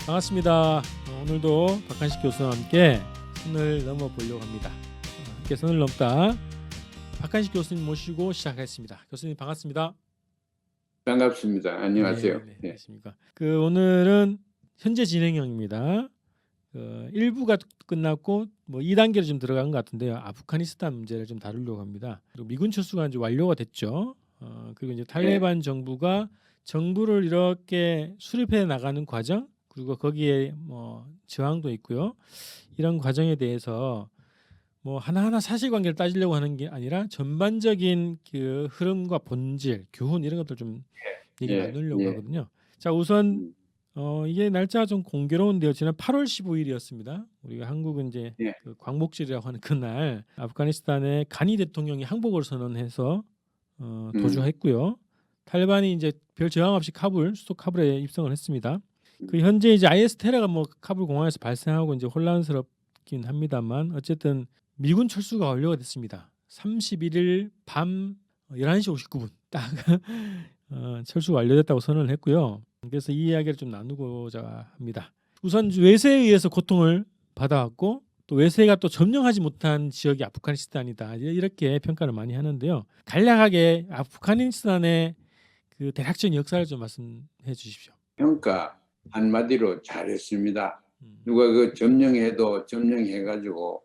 반갑습니다. 오늘도 박한식 교수와 함께 선을 넘어보려고 합니다. 함께 선을 넘다 박한식 교수님 모시고 시작하겠습니다. 교수님 반갑습니다. 반갑습니다. 안녕하세요. 네, 안녕하십니까. 오늘은 현재 진행형입니다. 1부가 끝났고 2단계로 좀 들어간 것 같은데요. 아프가니스탄 문제를 좀 다루려고 합니다. 그리고 미군 철수가 이제 완료가 됐죠. 그리고 이제 탈레반 정부가 정부를 이렇게 수립해 나가는 과정, 그리고 거기에 저항도 있고요. 이런 과정에 대해서 하나하나 사실관계를 따지려고 하는 게 아니라 전반적인 그 흐름과 본질, 교훈 이런 것들 좀 얘기 나누려고 하거든요. 자, 우선 이게 날짜가 좀 공교로운데요. 지난 8월 15일이었습니다. 우리가 한국은 이제 그 광복절이라고 하는 그날 아프가니스탄의 가니 대통령이 항복을 선언해서 도주했고요. 탈레반이 이제 별 저항 없이 수도 카불에 입성을 했습니다. 현재 이제 IS 테러가 카불 공항에서 발생하고 이제 혼란스럽긴 합니다만 어쨌든 미군 철수가 완료가 됐습니다. 31일 밤 11시 59분 딱 철수가 완료됐다고 선언을 했고요. 그래서 이 이야기를 좀 나누고자 합니다. 우선 외세에 의해서 고통을 받아왔고 또 외세가 또 점령하지 못한 지역이 아프가니스탄이다 이렇게 평가를 많이 하는데요. 간략하게 아프가니스탄의 그 대략적인 역사를 좀 말씀해 주십시오. 평가 한마디로 잘했습니다. 누가 그 점령해도 점령해가지고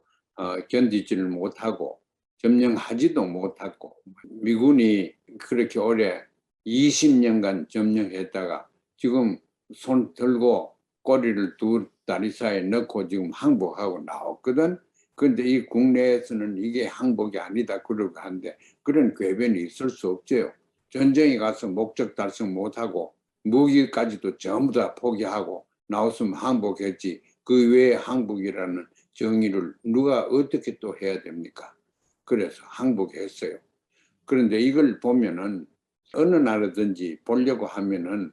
견디지를 못하고 점령하지도 못하고 미군이 그렇게 오래 20년간 점령했다가 지금 손 들고 꼬리를 두 다리 사이에 넣고 지금 항복하고 나왔거든. 그런데 이 국내에서는 이게 항복이 아니다 그러고 하는데 그런 궤변이 있을 수 없죠. 전쟁에 가서 목적 달성 못하고 무기까지도 전부 다 포기하고 나왔으면 항복했지 그 외에 항복이라는 정의를 누가 어떻게 또 해야 됩니까? 그래서 항복했어요. 그런데 이걸 보면은 어느 나라든지 보려고 하면은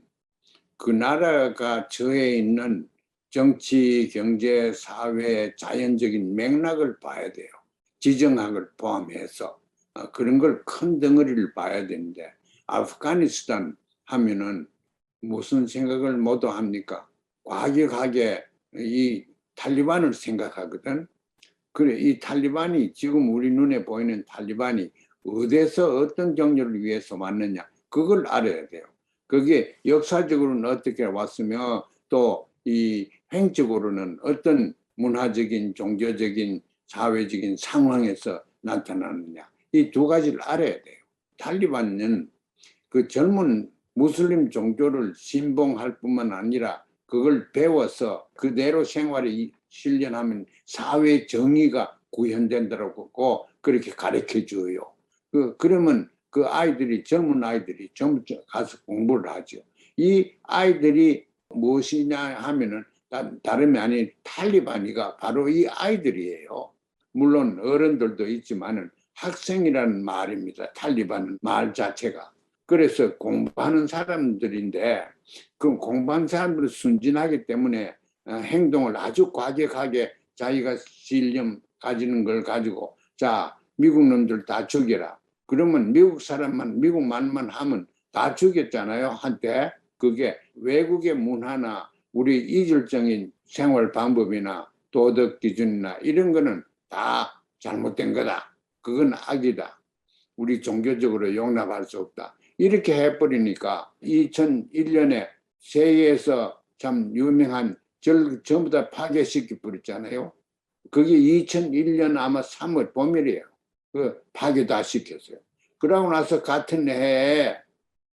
그 나라가 처해 있는 정치, 경제, 사회, 자연적인 맥락을 봐야 돼요. 지정학을 포함해서 그런 걸 큰 덩어리를 봐야 되는데 아프가니스탄 하면은 무슨 생각을 모두 합니까? 과격하게 이 탈리반을 생각하거든. 그래, 이 탈리반이 지금 우리 눈에 보이는 탈리반이 어디서 어떤 경로를 위해서 왔느냐 그걸 알아야 돼요. 그게 역사적으로는 어떻게 왔으며 또 이 행적으로는 어떤 문화적인, 종교적인, 사회적인 상황에서 나타나느냐 이 두 가지를 알아야 돼요. 탈리반은 그 젊은 무슬림 종교를 신봉할 뿐만 아니라 그걸 배워서 그대로 생활에 실현하면 사회 정의가 구현된다고 그렇게 가르쳐 줘요. 그러면 그 아이들이 젊은 아이들이 전부 가서 공부를 하죠. 이 아이들이 무엇이냐 하면은 다름이 아닌 탈리반이가 바로 이 아이들이에요. 물론 어른들도 있지만은 학생이라는 말입니다. 탈리반 말 자체가. 그래서 공부하는 사람들인데 그 공부하는 사람들은 순진하기 때문에 행동을 아주 과격하게 자기가 신념 가지는 걸 가지고 자 미국 놈들 다 죽여라. 그러면 미국 사람만 미국 말만 하면 다 죽였잖아요. 한때 그게 외국의 문화나 우리 이질적인 생활 방법이나 도덕 기준이나 이런 거는 다 잘못된 거다. 그건 악이다. 우리 종교적으로 용납할 수 없다. 이렇게 해버리니까 2001년에 세계에서 참 유명한 절 전부 다 파괴시켜 버렸잖아요. 그게 2001년 아마 3월 봄이래요. 그 파괴 다 시켰어요. 그러고 나서 같은 해에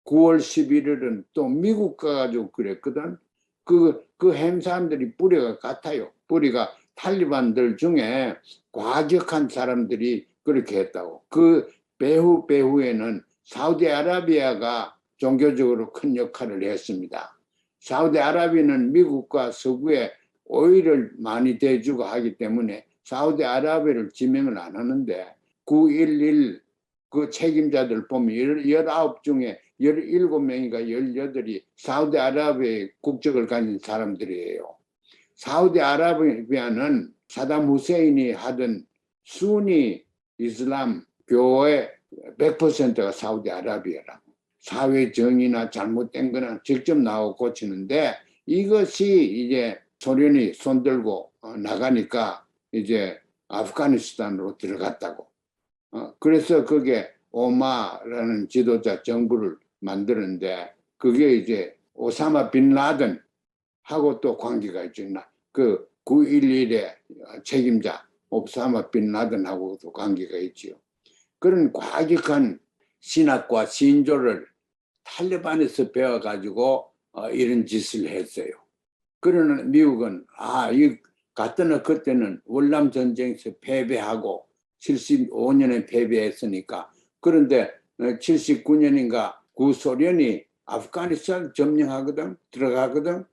9월 11일은 또 미국 가가지고 그랬거든. 그 행사들이 뿌리가 같아요. 뿌리가 탈리반들 중에 과격한 사람들이 그렇게 했다고. 그 배후에는 사우디아라비아가 종교적으로 큰 역할을 했습니다. 사우디아라비아는 미국과 서구에 오일을 많이 대주고 하기 때문에 사우디아라비아를 지명을 안 하는데 9.11 그 책임자들 보면 19 중에 17명인가 18이 사우디아라비아의 국적을 가진 사람들이에요. 사우디아라비아는 사담 후세인이 하던 수니 이슬람 교회 100%가 사우디아라비아라고. 사회 정의나 잘못된 거나 직접 나오고 고치는데 이것이 이제 소련이 손들고 나가니까 이제 아프가니스탄으로 들어갔다고. 그래서 그게 오마라는 지도자 정부를 만드는데 그게 이제 오사마 빈 라덴하고 또 관계가 있죠. 그 9.11의 책임자 오사마 빈 라덴하고도 관계가 있지요. 그런 과격한 신학과 신조를 탈레반에서 배워가지고 이런 짓을 했어요. 그러는 미국은 이 갔더나 그때는 월남 전쟁에서 패배하고 75년에 패배했으니까 그런데 79년인가 구소련이 아프가니스탄 점령하거든 들어가거든.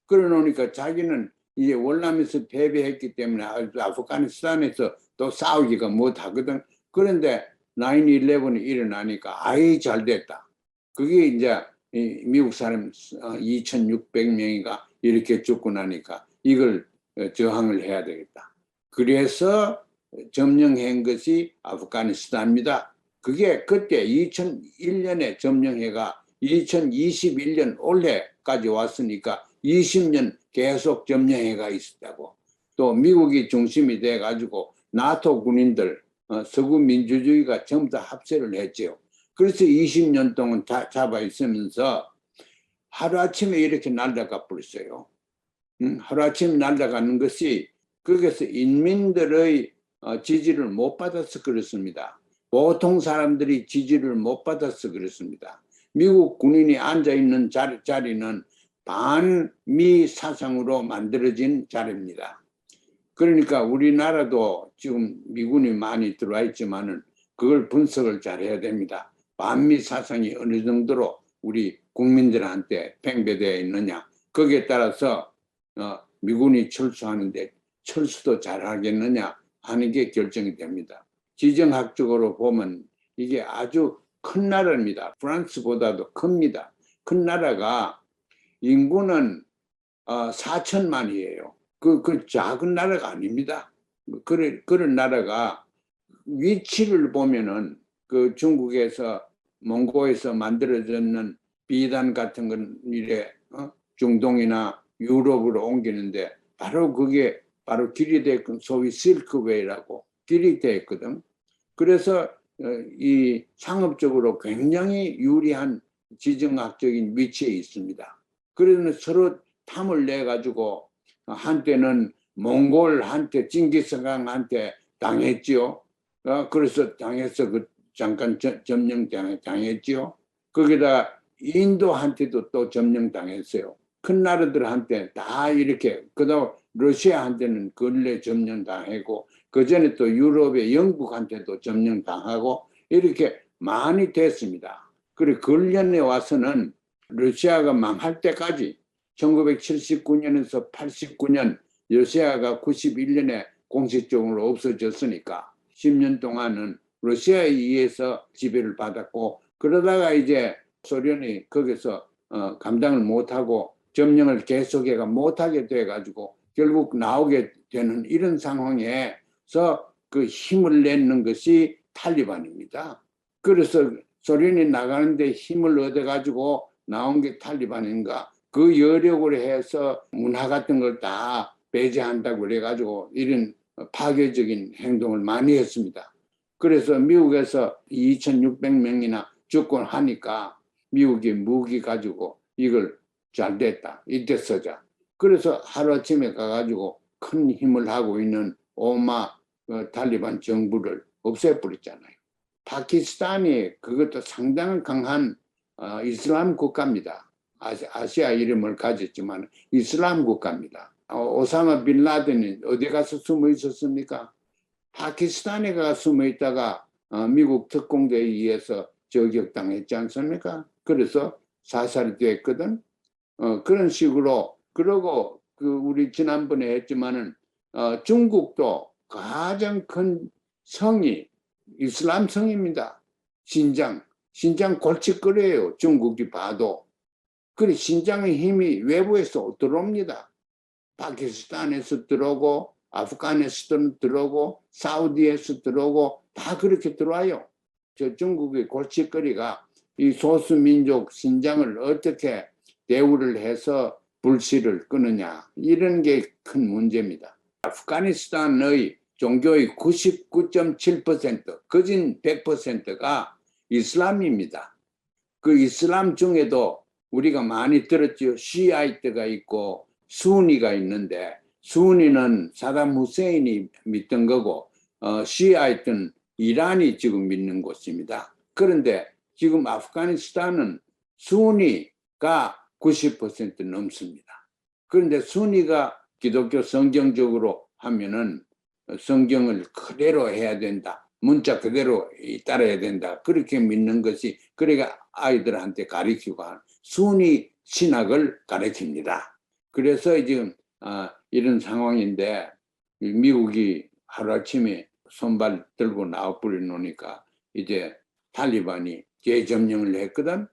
그러놓으니까 자기는 이제 월남에서 패배했기 때문에 아프가니스탄에서 또 싸우기가 못하거든. 그런데 9/11이 일어나니까 아이 잘 됐다. 그게 이제 미국 사람 2,600명이가 이렇게 죽고 나니까 이걸 저항을 해야 되겠다. 그래서 점령한 것이 아프가니스탄입니다. 그게 그때 2001년에 점령해가 2021년 올해까지 왔으니까 20년 계속 점령해가 있었다고. 또 미국이 중심이 돼가지고 나토 군인들 서구 민주주의가 전부 다 합세를 했죠. 그래서 20년 동안 잡아 있으면서 하루아침에 이렇게 날아가 버렸어요. 하루아침에 날아가는 것이 거기서 인민들의 지지를 못 받아서 그렇습니다. 보통 사람들이 지지를 못 받아서 그렇습니다. 미국 군인이 앉아있는 자리는 반미 사상으로 만들어진 자리입니다. 그러니까 우리나라도 지금 미군이 많이 들어와 있지만은 그걸 분석을 잘 해야 됩니다. 반미 사상이 어느 정도로 우리 국민들한테 팽배되어 있느냐. 거기에 따라서 미군이 철수하는데 철수도 잘 하겠느냐 하는 게 결정이 됩니다. 지정학적으로 보면 이게 아주 큰 나라입니다. 프랑스보다도 큽니다. 큰 나라가 인구는 4천만이에요. 그 작은 나라가 아닙니다. 그런 나라가 위치를 보면은 그 중국에서 몽고에서 만들어졌는 비단 같은 건 이래 중동이나 유럽으로 옮기는데 바로 그게 바로 길이 됐건 소위 실크웨이라고 길이 돼 있거든. 그래서 이 상업적으로 굉장히 유리한 지정학적인 위치에 있습니다. 그러면 서로 탐을 내 가지고 한때는 몽골한테 징기스칸한테 당했지요. 그래서 당해서 잠깐 점령 당했지요. 거기다 인도한테도 또 점령 당했어요. 큰 나라들한테 다 이렇게 그다음 러시아한테는 근래 점령 당하고 그 전에 또 유럽의 영국한테도 점령 당하고 이렇게 많이 됐습니다. 그리고 근련에 와서는 러시아가 망할 때까지 1979년에서 89년 러시아가 91년에 공식적으로 없어졌으니까 10년 동안은 러시아에 의해서 지배를 받았고 그러다가 이제 소련이 거기서 감당을 못하고 점령을 계속해가 못하게 돼가지고 결국 나오게 되는 이런 상황에서 그 힘을 내는 것이 탈리반입니다. 그래서 소련이 나가는데 힘을 얻어가지고 나온 게 탈리반인가 그 여력으로 해서 문화 같은 걸 다 배제한다고 그래가지고 이런 파괴적인 행동을 많이 했습니다. 그래서 미국에서 2,600명이나 죽고 하니까 미국이 무기 가지고 이걸 잘 됐다. 이때 쓰자. 그래서 하루아침에 가가지고 큰 힘을 하고 있는 오마 탈리반 정부를 없애버렸잖아요. 파키스탄이 그것도 상당히 강한 이슬람 국가입니다. 아시아 이름을 가졌지만 이슬람 국가입니다. 오사마 빈 라덴이 어디 가서 숨어 있었습니까? 파키스탄에 가서 숨어 있다가 미국 특공대에 의해서 저격당했지 않습니까? 그래서 사살이 됐거든. 그런 식으로 그러고 우리 지난번에 했지만은 중국도 가장 큰 성이 이슬람 성입니다. 신장 골칫거리예요. 중국이 봐도. 그래 신장의 힘이 외부에서 들어옵니다. 파키스탄에서 들어오고 아프가니스탄에서 들어오고 사우디에서 들어오고 다 그렇게 들어와요. 저 중국의 골칫거리가 이 소수민족 신장을 어떻게 대우를 해서 불씨를 끄느냐, 이런 게 큰 문제입니다. 아프가니스탄의 종교의 99.7%, 거진 100%가 이슬람입니다. 그 이슬람 중에도 우리가 많이 들었죠. 시아이트가 있고 수니가 있는데, 수니는 사담 후세인이 믿던 거고, 시아이트는 이란이 지금 믿는 곳입니다. 그런데 지금 아프가니스탄은 수니가 90% 넘습니다. 그런데 수니가 기독교 성경적으로 하면은 성경을 그대로 해야 된다. 문자 그대로 따라야 된다. 그렇게 믿는 것이, 그러니까 아이들한테 가르치고 하는 수니 신학을 가르칩니다. 그래서 지금 이런 상황인데, 미국이 하루아침에 손발 들고 나와버려 놓으니까 이제 탈리반이 재점령을 했거든.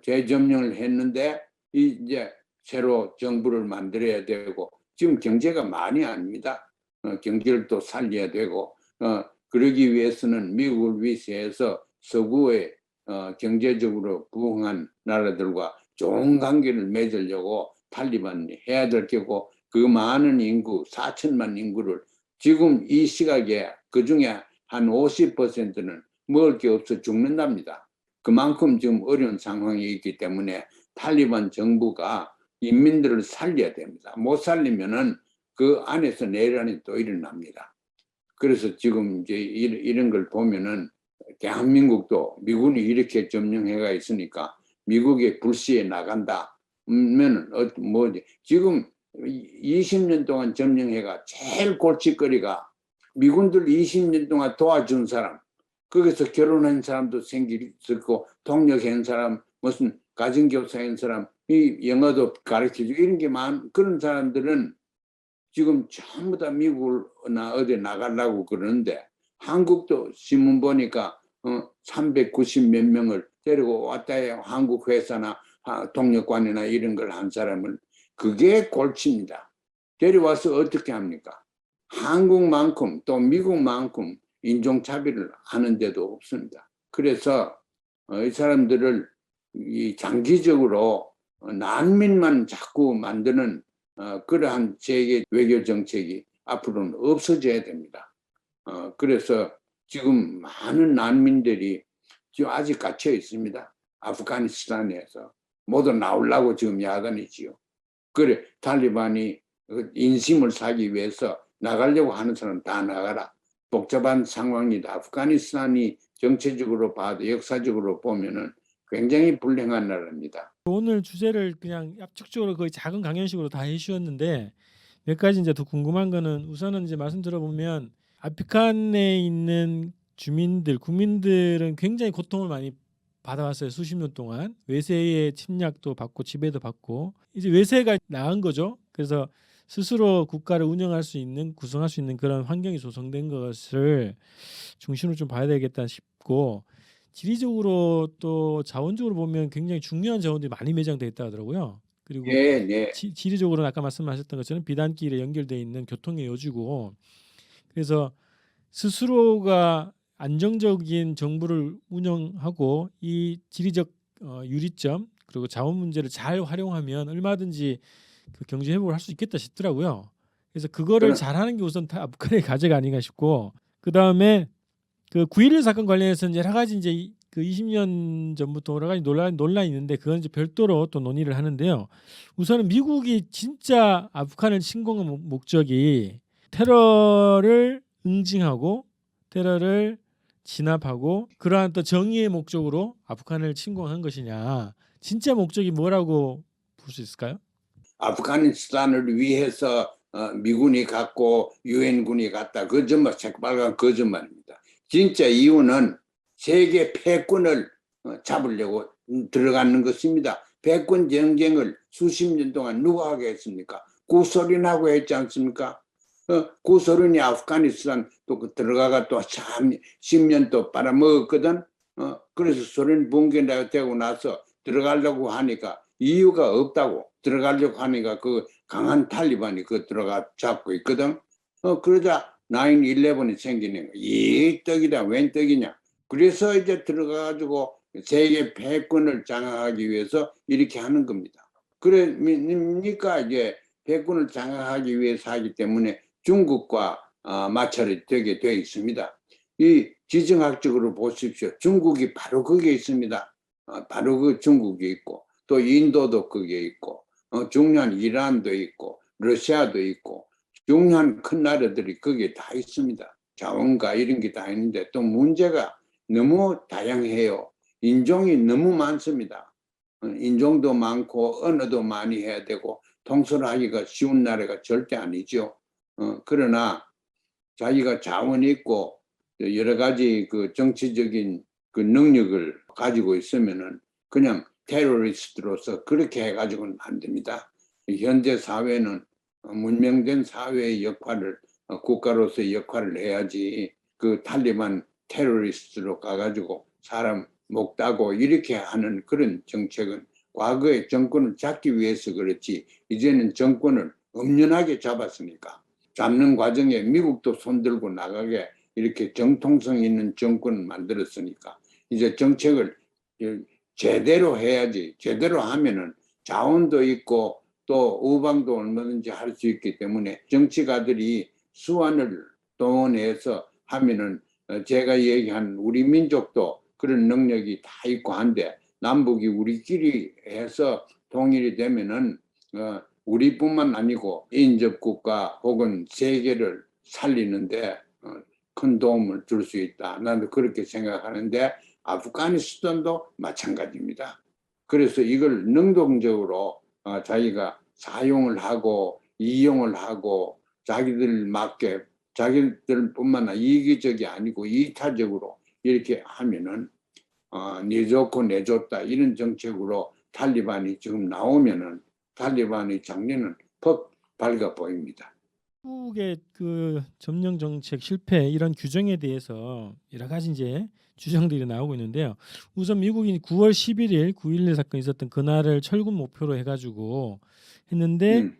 재점령을 했는데 이제 새로 정부를 만들어야 되고, 지금 경제가 많이 아닙니다. 경제를 또 살려야 되고, 그러기 위해서는 미국을 위시해서 서구의 경제적으로 부흥한 나라들과 좋은 관계를 맺으려고 탈리반이 해야 될 거고, 그 많은 인구, 4천만 인구를 지금 이 시각에 그중에 한 50%는 먹을 게 없어 죽는답니다. 그만큼 지금 어려운 상황이 있기 때문에 탈리반 정부가 인민들을 살려야 됩니다. 못 살리면은 그 안에서 내란이 또 일어납니다. 그래서 지금 이제 이런 걸 보면은 대한민국도 미군이 이렇게 점령해가 있으니까 미국의 불시에 나간다. 면 지금 20년 동안 점령해가 제일 골칫거리가 미군들 20년 동안 도와준 사람, 거기서 결혼한 사람도 생기고, 통역한 사람, 무슨 가정교사한 사람, 이 영어도 가르쳐주고 이런 게 그런 사람들은 지금 전부 다 미국이나 어디 나가려고 그러는데, 한국도 신문 보니까 390 몇 명을 데리고 왔다 해요. 한국 회사나 동력관이나 이런 걸 한 사람을. 그게 골치입니다. 데려와서 어떻게 합니까? 한국만큼 또 미국만큼 인종차별을 하는데도 없습니다. 그래서 이 사람들을 장기적으로 난민만 자꾸 만드는 그러한 세계 외교 정책이 앞으로는 없어져야 됩니다. 그래서 지금 많은 난민들이 지금 아직 갇혀 있습니다. 아프가니스탄에서 모두 나오려고 지금 야단이지요. 그래, 탈리반이 인심을 사기 위해서 나가려고 하는 사람 다 나가라. 복잡한 상황이다. 아프가니스탄이 정치적으로 봐도 역사적으로 보면은 굉장히 불행한 나라입니다. 오늘 주제를 그냥 압축적으로 거의 작은 강연식으로 다 해주셨는데, 몇 가지 이제 더 궁금한 거는, 우선은 이제 말씀 들어보면 아프간에 있는 주민들, 국민들은 굉장히 고통을 많이 받아왔어요. 수십 년 동안 외세의 침략도 받고 지배도 받고, 이제 외세가 나은 거죠. 그래서 스스로 국가를 운영할 수 있는, 구성할 수 있는 그런 환경이 조성된 것을 중심으로 좀 봐야 되겠다 싶고, 지리적으로 또 자원적으로 보면 굉장히 중요한 자원들이 많이 매장되어 있다 하더라고요. 그리고 지리적으로는 아까 말씀하셨던 것처럼 비단길에 연결되어 있는 교통의 여주고, 그래서 스스로가 안정적인 정부를 운영하고 이 지리적 유리점 그리고 자원 문제를 잘 활용하면 얼마든지 그 경제 회복을 할 수 있겠다 싶더라고요. 그래서 그거를 잘하는 게 우선 아프간의 과제가 아닌가 싶고, 그 다음에 그 9.11 사건 관련해서 이제 여러 가지 이제 그 20년 전부터 여러 가지 논란이 있는데, 그건 이제 별도로 또 논의를 하는데요. 우선은 미국이 진짜 아프간을 침공한 목적이 테러를 응징하고 테러를 진압하고 그러한 또 정의의 목적으로 아프간을 침공한 것이냐, 진짜 목적이 뭐라고 볼 수 있을까요? 아프가니스탄을 위해서 미군이 갔고 유엔군이 갔다. 그 정말 새빨간 거짓말입니다. 진짜 이유는 세계 패권을 잡으려고 들어가는 것입니다. 패권 전쟁을 수십 년 동안 누가 하겠습니까? 구소련하고 했지 않습니까? 구소련이 아프가니스탄 또 들어가가 또 참 10년 또 빨아먹었거든. 그래서 소련 붕괴되고 나서 들어가려고 하니까 이유가 없다고, 들어가려고 하니까 그 강한 탈리반이 그 들어가 잡고 있거든. 그러자 9/11이 생기는 거야. 이 떡이다 웬 떡이냐. 그래서 이제 들어가가지고 세계 패권을 장악하기 위해서 이렇게 하는 겁니다. 그러니까 이제 패권을 장악하기 위해서 하기 때문에 중국과 마찰이 되게 돼 있습니다. 이 지정학적으로 보십시오. 중국이 바로 거기에 있습니다. 바로 그 중국이 있고 또 인도도 거기에 있고 중요한 이란도 있고 러시아도 있고 중요한 큰 나라들이 거기에 다 있습니다. 자원과 이런 게 다 있는데 또 문제가 너무 다양해요. 인종이 너무 많습니다. 인종도 많고 언어도 많이 해야 되고 통솔하기가 쉬운 나라가 절대 아니죠. 그러나 자기가 자원이 있고 여러 가지 그 정치적인 그 능력을 가지고 있으면은 그냥 테러리스트로서 그렇게 해가지고는 안 됩니다. 현대 사회는 문명된 사회의 역할을 국가로서의 역할을 해야지 그 탈리반 테러리스트로 가가지고 사람 목 따고 이렇게 하는 그런 정책은 과거에 정권을 잡기 위해서 그렇지 이제는 정권을 엄연하게 잡았으니까 잡는 과정에 미국도 손들고 나가게 이렇게 정통성 있는 정권을 만들었으니까 이제 정책을 제대로 해야지. 제대로 하면은 자원도 있고 또 우방도 얼마든지 할 수 있기 때문에 정치가들이 수완을 동원해서 하면은 제가 얘기한 우리 민족도 그런 능력이 다 있고 한데 남북이 우리끼리 해서 통일이 되면은 우리뿐만 아니고 인접국가 혹은 세계를 살리는데 큰 도움을 줄 수 있다. 나도 그렇게 생각하는데 아프가니스탄도 마찬가지입니다. 그래서 이걸 능동적으로 자기가 사용을 하고 이용을 하고 자기들 맞게 자기들뿐만 아니라 이기적이 아니고 이타적으로 이렇게 하면은 네 좋고 내 좋다 이런 정책으로 탈리반이 지금 나오면은 탈리반의 장래는 퍽 밝아 보입니다. 미국의 그 점령 정책 실패 이런 규정에 대해서 여러 가지 이제 주장들이 나오고 있는데요. 우선 미국이 9월 11일 9.11 사건이 있었던 그날을 철군 목표로 해가지고 했는데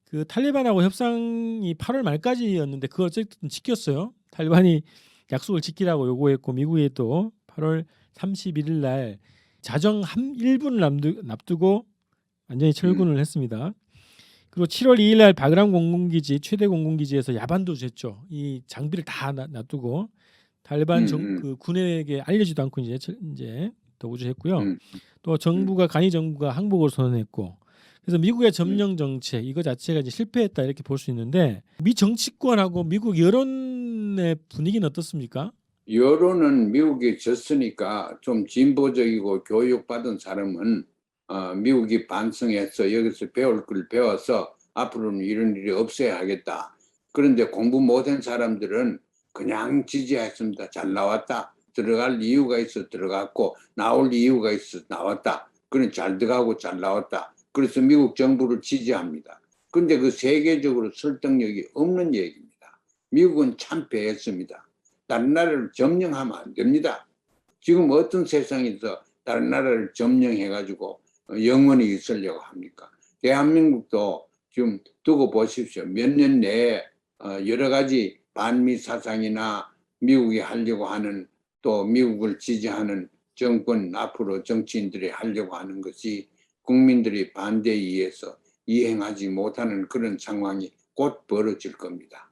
그 탈리반하고 협상이 8월 말까지였는데 그걸 어쨌든 지켰어요. 탈리반이 약속을 지키라고 요구했고 미국이 또 8월 31일 날 자정 1분을 납두고 완전히 철군을 했습니다. 그리고 7월 2일 날 바그람 공군기지 최대 공군기지에서 야반도 쟀죠. 이 장비를 다 놔두고 탈리반 그 군에게 알려지도 않고 이제 도구조했고요. 또 정부가 간이 정부가 항복을 선언했고 그래서 미국의 점령 정책 이거 자체가 이제 실패했다 이렇게 볼 수 있는데 미 정치권하고 미국 여론의 분위기는 어떻습니까? 여론은 미국이 졌으니까 좀 진보적이고 교육받은 사람은 미국이 반성해서 여기서 배울 걸 배워서 앞으로는 이런 일이 없어야 하겠다. 그런데 공부 못한 사람들은 그냥 지지했습니다. 잘 나왔다. 들어갈 이유가 있어 들어갔고 나올 이유가 있어 나왔다. 그런 잘 들어가고 잘 나왔다. 그래서 미국 정부를 지지합니다. 그런데 그 세계적으로 설득력이 없는 얘기입니다. 미국은 참패했습니다. 다른 나라를 점령하면 안 됩니다. 지금 어떤 세상에서 다른 나라를 점령해가지고 영원히 있으려고 합니까? 대한민국도 지금 두고 보십시오. 몇 년 내에 여러 가지 반미 사상이나 미국이 하려고 하는 또 미국을 지지하는 정권 앞으로 정치인들이 하려고 하는 것이 국민들이 반대에 의해서 이행하지 못하는 그런 상황이 곧 벌어질 겁니다.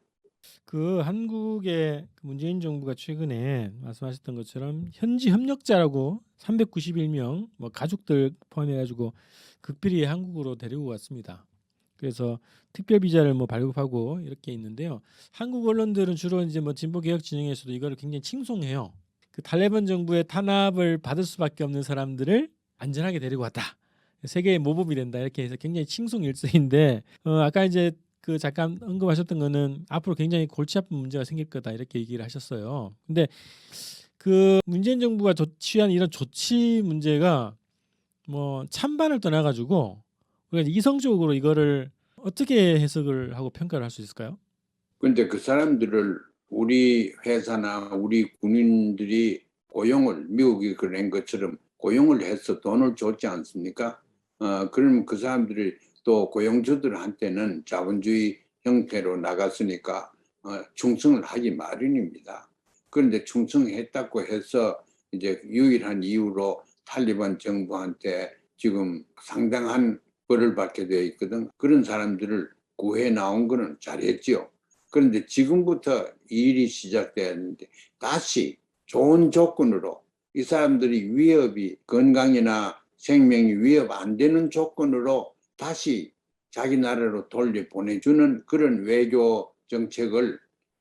그 한국의 문재인 정부가 최근에 말씀하셨던 것처럼 현지 협력자라고 391명 뭐 가족들 포함해가지고 극비리 한국으로 데리고 왔습니다. 그래서 특별 비자를 뭐 발급하고 이렇게 있는데요. 한국 언론들은 주로 이제 뭐 진보 개혁 진영에서도 이거를 굉장히 칭송해요. 그 탈레반 정부의 탄압을 받을 수밖에 없는 사람들을 안전하게 데리고 왔다. 세계의 모범이 된다 이렇게 해서 굉장히 칭송 일성인데 아까 이제 그 잠깐 언급하셨던 거는 앞으로 굉장히 골치 아픈 문제가 생길 거다 이렇게 얘기를 하셨어요. 근데 그 문재인 정부가 취한 이런 조치 문제가 뭐 찬반을 떠나가지고 우리가 이성적으로 이거를 어떻게 해석을 하고 평가를 할 수 있을까요? 근데 그 사람들을 우리 회사나 우리 군인들이 고용을 미국이 그런 것처럼 고용을 해서 돈을 줬지 않습니까? 그럼 그 사람들이 또 고용주들한테는 자본주의 형태로 나갔으니까 충성을 하기 마련입니다. 그런데 충성했다고 해서 이제 유일한 이유로 탈리반 정부한테 지금 상당한 벌을 받게 되어 있거든. 그런 사람들을 구해 나온 거는 잘했지요. 그런데 지금부터 이 일이 시작되었는데 다시 좋은 조건으로 이 사람들이 위협이 건강이나 생명이 위협 안 되는 조건으로 다시 자기 나라로 돌려보내주는 그런 외교 정책을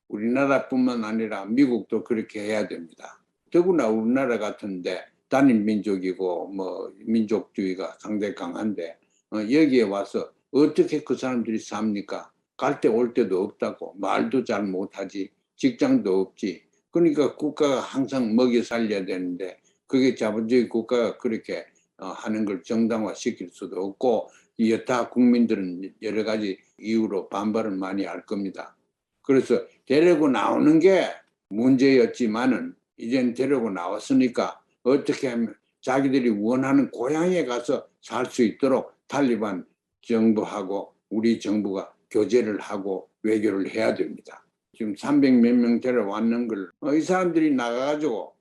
우리나라뿐만 아니라 미국도 그렇게 해야 됩니다. 더구나 우리나라 같은데 단일 민족이고 뭐 민족주의가 상당히 강한데 여기에 와서 어떻게 그 사람들이 삽니까? 갈 때 올 때도 없다고, 말도 잘 못하지, 직장도 없지. 그러니까 국가가 항상 먹여 살려야 되는데 그게 자본주의 국가가 그렇게 하는 걸 정당화시킬 수도 없고, 여타 국민들은 여러 가지 이유로 반발을 많이 할 겁니다. 그래서 데리고 나오는 게 문제였지만은 이젠 데리고 나왔으니까 어떻게 하면 자기들이 원하는 고향에 가서 살 수 있도록 탈리반 정부하고 우리 정부가 교제를 하고 외교를 해야 됩니다. 지금 300 몇 명 데려왔는 걸 이 사람들이 나가가지고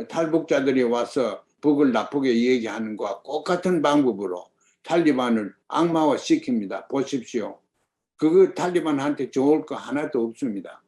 탈북자들이 와서 북을 나쁘게 얘기하는 것과 똑같은 방법으로 탈리반을 악마화 시킵니다. 보십시오. 그거 탈리반한테 좋을 거 하나도 없습니다.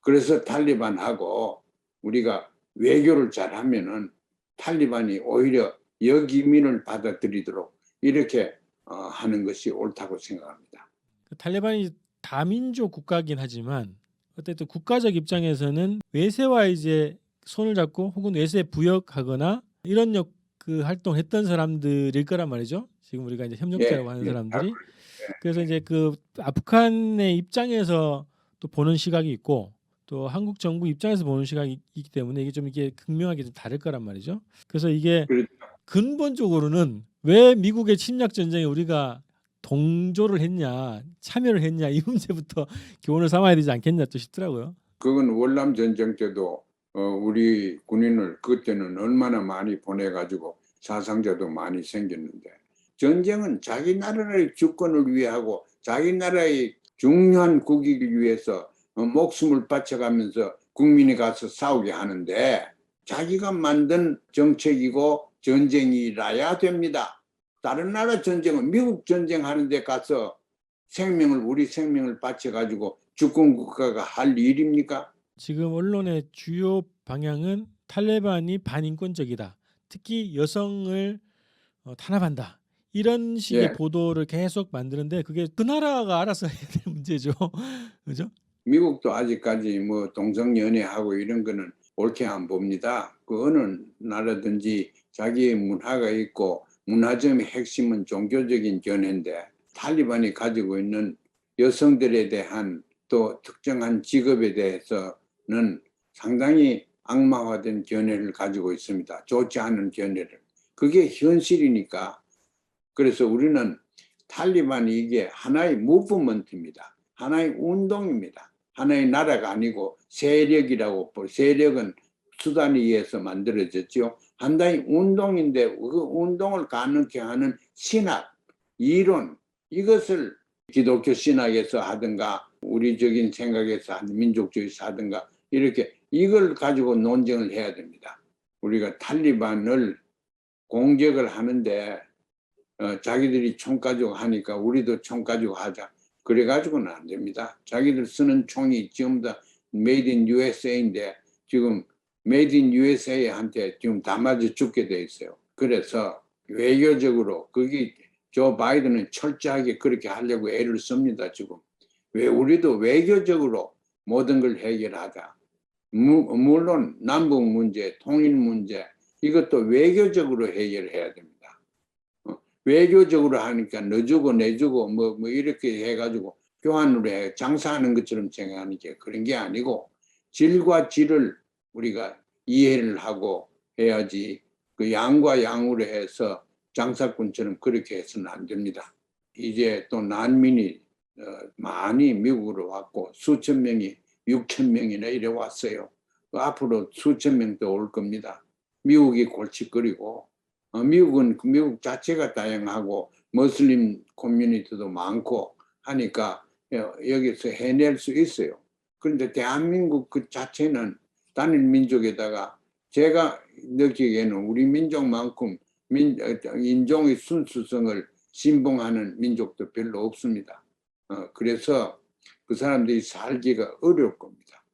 그래서 탈리반하고 우리가 외교를 잘하면은 탈리반이 오히려 역이민을 받아들이도록 이렇게 하는 것이 옳다고 생각합니다. 탈레반이 다민족 국가긴 하지만 어쨌든 국가적 입장에서는 외세와 이제 손을 잡고 혹은 외세 부역하거나 이런 그 활동했던 사람들일 거란 말이죠. 지금 우리가 이제 협력자라고 하는 사람들이. 그래서 이제 그 아프간의 입장에서 또 보는 시각이 있고 또 한국 정부 입장에서 보는 시각이 있기 때문에 이게 좀 이게 극명하게 좀 다를 거란 말이죠. 그래서 이게 그렇죠. 근본적으로는 왜 미국의 침략 전쟁에 우리가 동조를 했냐, 참여를 했냐 이 문제부터 교훈을 삼아야 되지 않겠냐 또 싶더라고요. 그건 월남 전쟁 때도 우리 군인을 그때는 얼마나 많이 보내가지고 사상자도 많이 생겼는데, 전쟁은 자기 나라의 주권을 위하고 자기 나라의 중요한 국익을 위해서 목숨을 바쳐가면서 국민이 가서 싸우게 하는데, 자기가 만든 정책이고 전쟁이라야 됩니다. 다른 나라 전쟁은 미국 전쟁하는 데 가서 우리 생명을 바쳐가지고 주권 국가가 할 일입니까? 지금 언론의 주요 방향은 탈레반이 반인권적이다. 특히 여성을 탄압한다. 이런 식의 예, 보도를 계속 만드는데 그게 그 나라가 알아서 해야 될 문제죠. 그죠? 미국도 아직까지 뭐 동성연애하고 이런 거는 옳게 안 봅니다. 그 어느 나라든지 자기의 문화가 있고 문화점의 핵심은 종교적인 견해인데, 탈리반이 가지고 있는 여성들에 대한 또 특정한 직업에 대해서는 상당히 악마화된 견해를 가지고 있습니다. 좋지 않은 견해를. 그게 현실이니까. 그래서 우리는 탈리반이 이게 하나의 무브먼트입니다. 하나의 운동입니다. 하나의 나라가 아니고 세력이라고, 세력은 수단에 의해서 만들어졌죠. 하나의 운동인데 그 운동을 가능케 하는 신학, 이론, 이것을 기독교 신학에서 하든가 우리적인 생각에서 하든 민족주의에서 하든가 이렇게 이걸 가지고 논쟁을 해야 됩니다. 우리가 탈리반을 공격을 하는데 자기들이 총 가지고 하니까 우리도 총 가지고 하자. 그래가지고는 안 됩니다. 자기들 쓰는 총이 지금 다 메이드 인 USA인데 지금 메이드 인 USA한테 지금 다 맞아 죽게 돼 있어요. 그래서 외교적으로 그게 조 바이든은 철저하게 그렇게 하려고 애를 씁니다. 지금. 왜 우리도 외교적으로 모든 걸 해결하자. 물론 남북 문제, 통일 문제 이것도 외교적으로 해결해야 됩니다. 외교적으로 하니까 너주고 내주고 뭐 이렇게 해가지고 교환으로 해 장사하는 것처럼 생각하는 게 그런 게 아니고, 질과 질을 우리가 이해를 하고 해야지 그 양과 양으로 해서 장사꾼처럼 그렇게 해서는 안 됩니다. 이제 또 난민이 많이 미국으로 왔고 수천 명이 6천 명이나 이래 왔어요. 앞으로 수천 명 더 올 겁니다. 미국이 골칫거리고 미국 자체가 다양하고 무슬림 커뮤니티도 많고 하니까 여기서 해낼 수 있어요. 그런데 대한민국 그 자체는 단일 민족에다가 제가 느끼기에는 우리 민족만큼 인종의 순수성을 신봉하는 민족도 별로 없습니다. 그래서 그 사람들이 살기가 어려울 겁니다.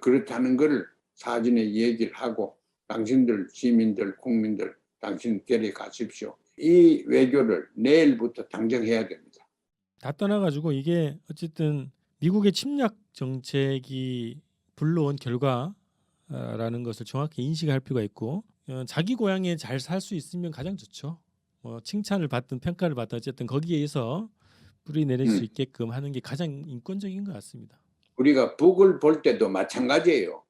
그렇다는 걸 사전에 얘기를 하고 당신들 시민들 국민들 당신 데려가십시오. 이 외교를 내일부터 당장 해야 됩니다. 다 떠나가지고 이게 어쨌든 미국의 침략 정책이 불러온 결과라는 것을 정확히 인식할 필요가 있고 자기 고향에 잘 살 수 있으면 가장 좋죠. 칭찬을 받든 평가를 받든 어쨌든 거기에서 뿌리 내릴 수 있게끔 하는 게 가장 인권적인 것 같습니다. 우리가 북을 볼 때도 마찬가지예요.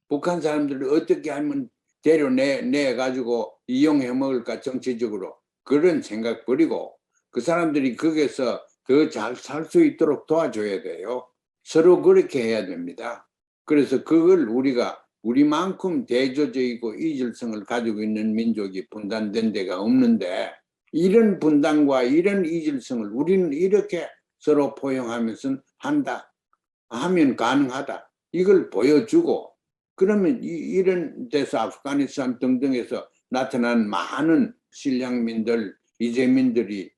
북한 사람들을 어떻게 하면 데려내 가지고 이용해 먹을까 정치적으로 그런 생각 버리고 그 사람들이 거기서 더 잘 살 수 있도록 도와줘야 돼요. 서로 그렇게 해야 됩니다. 그래서 그걸 우리가 우리만큼 대조적이고 이질성을 가지고 있는 민족이 분단된 데가 없는데 이런 분단과 이런 이질성을 우리는 이렇게 서로 포용하면서 한다 하면 가능하다 이걸 보여주고 그러면 이런 데서 아프가니스탄 등등에서 나타난 많은 신량민들 이재민들이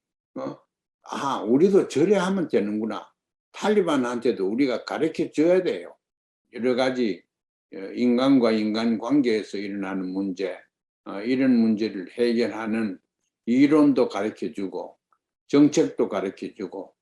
우리도 저래 하면 되는구나. 탈리반한테도 우리가 가르쳐 줘야 돼요. 여러 가지 인간과 인간 관계에서 일어나는 문제 이런 문제를 해결하는 이론도 가르쳐 주고 정책도 가르쳐 주고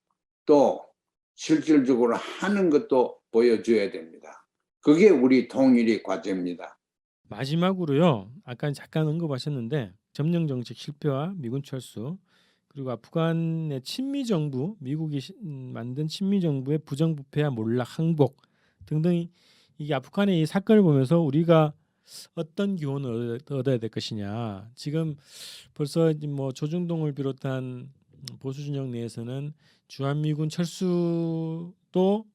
또 실질적으로 하는 것도 보여줘야 됩니다. 그게 우리 통일의 과제입니다. 마지막으로요. 아까 잠깐 언급하셨는데 점령 정책 실패와 미군 철수 그리고 아프간의 친미 정부 미국이 만든 친미 정부의 부정부패와 몰락 항복 등등 이게 아프간의 이 사건을 보면서 우리가 어떤 교훈을 얻어야 될 것이냐. 지금 벌써 뭐 조중동을 비롯한 보수 진영 내에서는 주한미군 철수도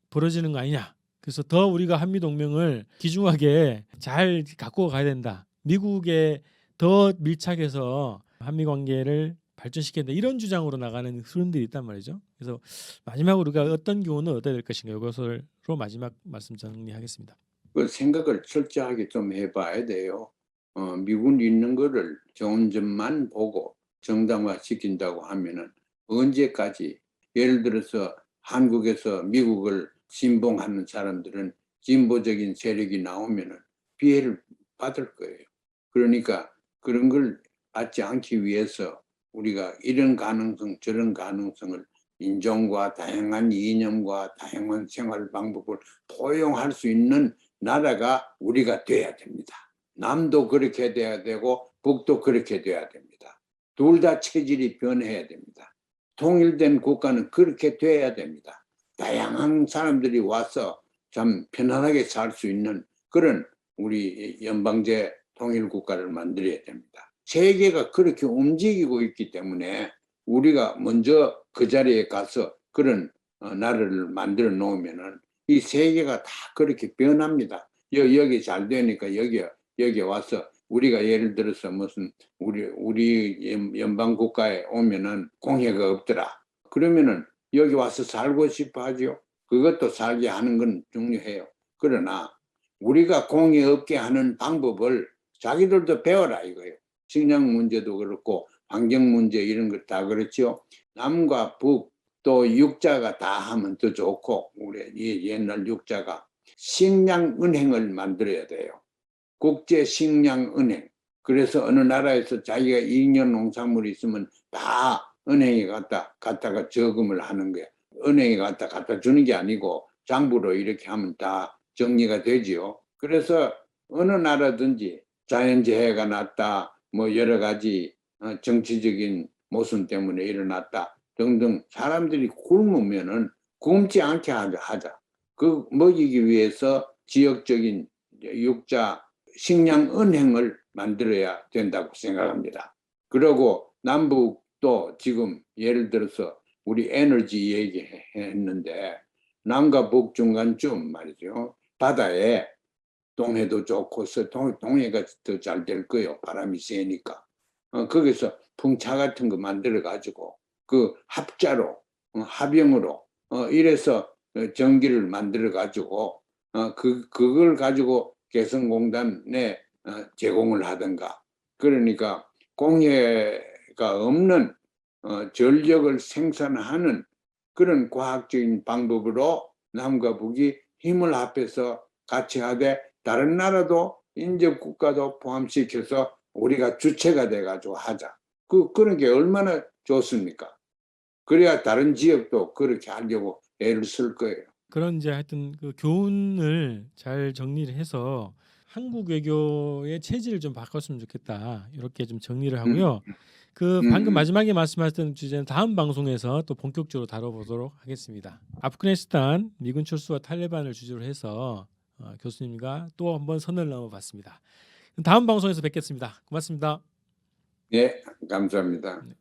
벌어지는 거 아니냐. 그래서 더 우리가 한미 동맹을 귀중하게 잘 갖고 가야 된다. 미국에 더 밀착해서 한미 관계를 발전시켜야 된다. 이런 주장으로 나가는 흐름들이 있단 말이죠. 그래서 마지막으로 우리가 어떤 교훈을 얻어야 될 것인가 이것으로 마지막 말씀 정리하겠습니다. 그 생각을 철저하게 좀 해봐야 돼요. 미군이 있는 거를 좋은 점만 보고 정당화시킨다고 하면은 언제까지 예를 들어서 한국에서 미국을 신봉하는 사람들은 진보적인 세력이 나오면은 피해를 받을 거예요. 그러니까 그런 걸 받지 않기 위해서 우리가 이런 가능성 저런 가능성을 인종과 다양한 이념과 다양한 생활 방법을 포용할 수 있는 나라가 우리가 돼야 됩니다. 남도 그렇게 돼야 되고 북도 그렇게 돼야 됩니다. 둘 다 체질이 변해야 됩니다. 통일된 국가는 그렇게 돼야 됩니다. 다양한 사람들이 와서 참 편안하게 살 수 있는 그런 우리 연방제 통일국가를 만들어야 됩니다. 세계가 그렇게 움직이고 있기 때문에 우리가 먼저 그 자리에 가서 그런 나라를 만들어 놓으면은 이 세계가 다 그렇게 변합니다. 여기 잘 되니까 여기 와서 우리가 예를 들어서 무슨 우리 연방 국가에 오면은 공해가 없더라. 그러면은 여기 와서 살고 싶어 하죠. 그것도 살게 하는 건 중요해요. 그러나 우리가 공해 없게 하는 방법을 자기들도 배워라 이거예요. 식량 문제도 그렇고 환경 문제 이런 것 다 그렇죠. 남과 북 또 육자가 다 하면 더 좋고 우리 옛날 육자가 식량은행을 만들어야 돼요. 국제식량은행. 그래서 어느 나라에서 자기가 이익용 농산물이 있으면 다 은행에 갖다가 저금을 하는 거예요. 은행에 갖다 주는 게 아니고 장부로 이렇게 하면 다 정리가 되지요. 그래서 어느 나라든지 자연재해가 났다, 뭐 여러 가지 정치적인 모순 때문에 일어났다 등등 사람들이 굶으면은 굶지 않게 하자. 그 먹이기 위해서 지역적인 육자 식량은행을 만들어야 된다고 생각합니다. 그리고 남북도 지금 예를 들어서 우리 에너지 얘기했는데 남과 북 중간쯤 말이죠. 바다에 동해도 좋고 동해가 더 잘 될 거예요. 바람이 세니까. 거기서 풍차 같은 거 만들어 가지고 그 합자로 합영으로 이래서 전기를 만들어 가지고 그걸 가지고 개성공단에 제공을 하든가 그러니까 공해가 없는 전력을 생산하는 그런 과학적인 방법으로 남과 북이 힘을 합해서 같이 하되 다른 나라도 인접 국가도 포함시켜서 우리가 주체가 돼가지고 하자. 그런 게 얼마나 좋습니까? 그래야 다른 지역도 그렇게 하려고 애를 쓸 거예요. 그런 이제 하여튼 그 교훈을 잘 정리를 해서 한국 외교의 체질을 좀 바꿨으면 좋겠다. 이렇게 좀 정리를 음, 하고요. 그 음, 방금 음. 마지막에 말씀하셨던 주제는 다음 방송에서 또 본격적으로 다뤄보도록 하겠습니다. 아프가니스탄 미군 철수와 탈레반을 주제로 해서 교수님과 또 한번 선을 넘어봤습니다. 다음 방송에서 뵙겠습니다. 고맙습니다. 예, 감사합니다. 네.